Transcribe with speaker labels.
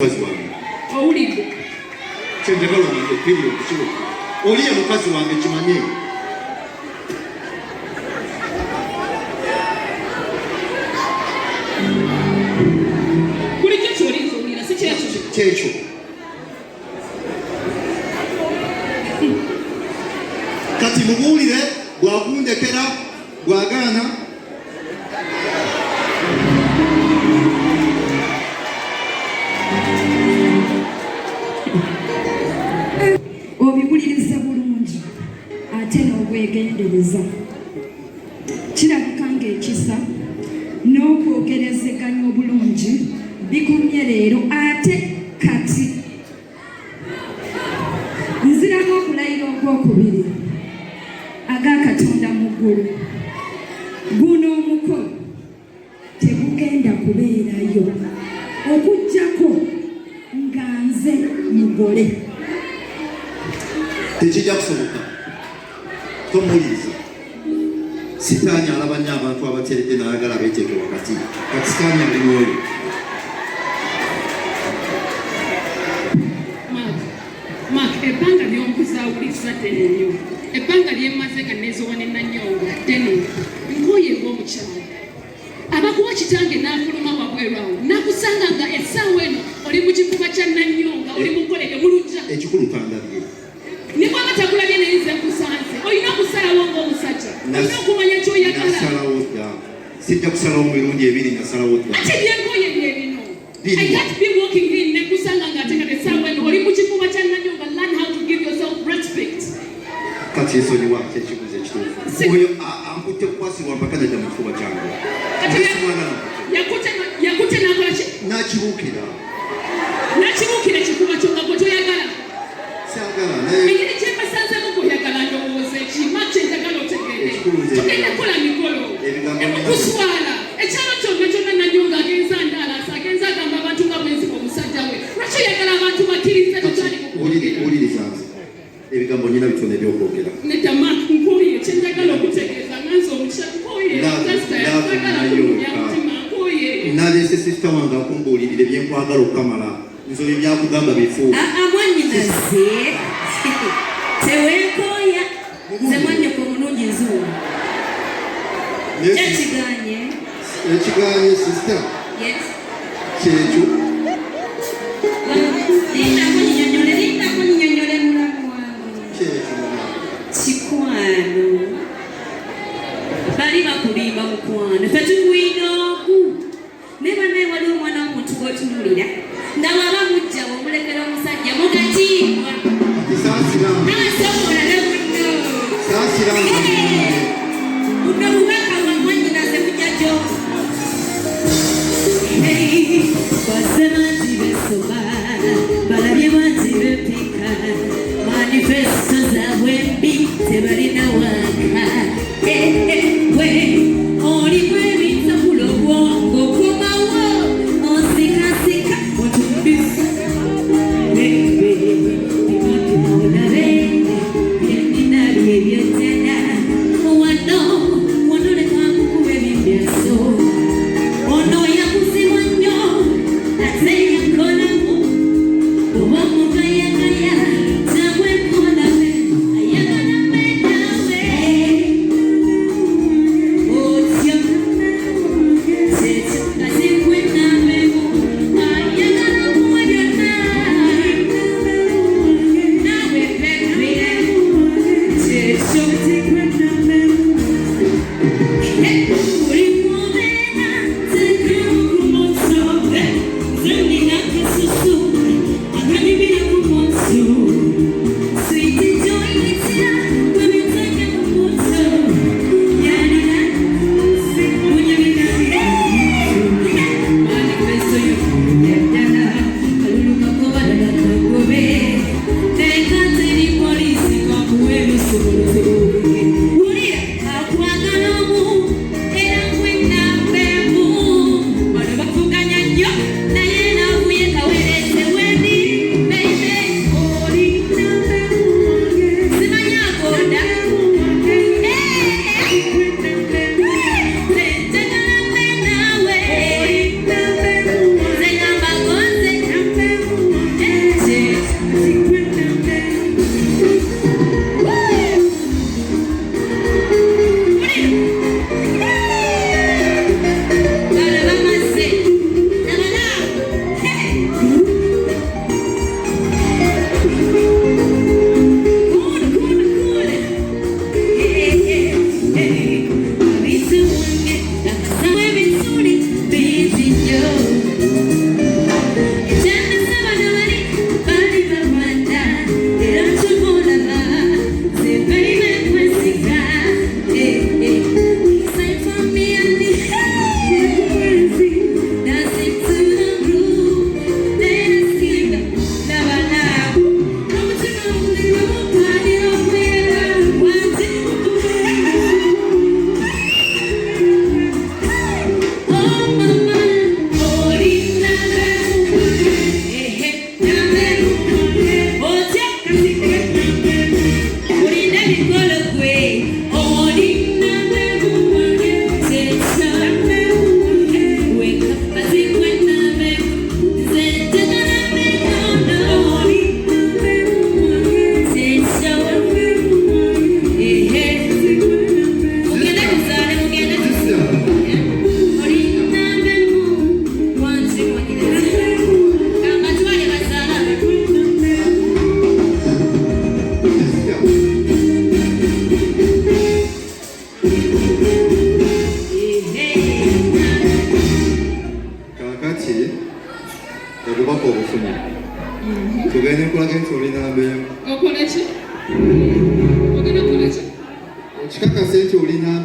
Speaker 1: Owulidde
Speaker 2: kyenjagala wange piri okukibuka oliye mukazi wange kimanye
Speaker 1: bulijjo kyolinza owulira si
Speaker 2: kyekyo kati mubuulire bwakundekera bwagaana
Speaker 3: obibuliriza bulungi ate n'obwegendereza kirabika ng'ekisa n'okwogerezeganya obulungi bikomye leero ate kati nziramu okulayira okwokubiri agakatonda mu ggulu guno omukolo tegugenda kubeerayo okuggyako nga nze mugole
Speaker 2: tekijja kusoboka tomuwuliriza sitaani alaba nnyo abantu abateredde n'ayagala abeeteeke wakati kati sitaani ali mwoyo
Speaker 1: Mark ebbanga ly'onkuzaawuliriza ddene nnyo ebbanga lyemmaze nga neezowa ne Nanyonga ddene nkooye ng'omukyala abakuwa kitange n'afuluma wabweru awo nakusanga nga essaawa eno oli mu kifuba kya Nanyonga oli mukolege mulujja
Speaker 2: ekikulu kandabye
Speaker 1: ne bwaba takulabye naye nze nkusanze olina okusalawo ng'omusajja olina okumanya ky'oyagala
Speaker 2: nasalawo dda sijja kusalawo mu mirundi ebiri nasalawo dda
Speaker 1: ate byenkoye bye bino I can't be walking in ne kusanga ng'atekate essaawa eno oli mu kifuba kya Nanyonga. Learn how to give yourself respect.
Speaker 2: kati ensonyiwa kyekikuza ekituufu oyo ankutte kukwasibwa mpaka najja mu kifuba kyange
Speaker 1: yakutte n'akola ki
Speaker 2: nakibuukira
Speaker 1: ekifuba kyo nga gwe toyagala
Speaker 2: saagala
Speaker 1: engeri kyembasanzemu gw'oyagala ndowooza ekima kyenjagala otegeere tugenda kukola mikolo kuswala ekyalo kyonna kyonna Nanyonga agenza ndaalasa agenza agamba abantu nga bwenziba omusajja we lwaki oyagala abantu bakkirize tutali
Speaker 2: kuwuliriza nze ebigambo nyina bitone ebyokwogera
Speaker 1: nedda Mark nkooye kyenjagala okutegeeza nganze omukyala nkooye agala kulumya mutima nkooye
Speaker 2: naleese sisita wange akumbuulirire byenkwagala okukamala nze ebyo byakugamba bifu
Speaker 3: mwanyinaze teweekooya nze mwanyoko omulungi nzuula
Speaker 2: ekiganye sisita kyekyo
Speaker 3: lindako nyinyonyole mulamu wange kikwano bali bakulimba mukwano fetukwina ogu ne banaye waliwo omwana w'omuntu gwotunulira nga waba mujjawo omulekera omusajja mugatiibwa nasobolale bunno buno bubaka bwa mwanyinaze bujjajo basse banzi besoma balabye banzi bepika manifesto zaabwe mbi tebalina waka we olimu ebinzabula obwongo komawo onsikasika otumbisa bebe bimatima olabe byennina byebyotana wano lekwakukuba ebimbyaso ono yakuzibwa nnyo ate yakolamu oba omuntu ayagaya tabwe kolabe ayagala mbenawe
Speaker 2: obubaka obufunye tugende nkulaga nti oli namba emu
Speaker 1: okola ki ogenda kukola ki
Speaker 2: okikakase nti oli namba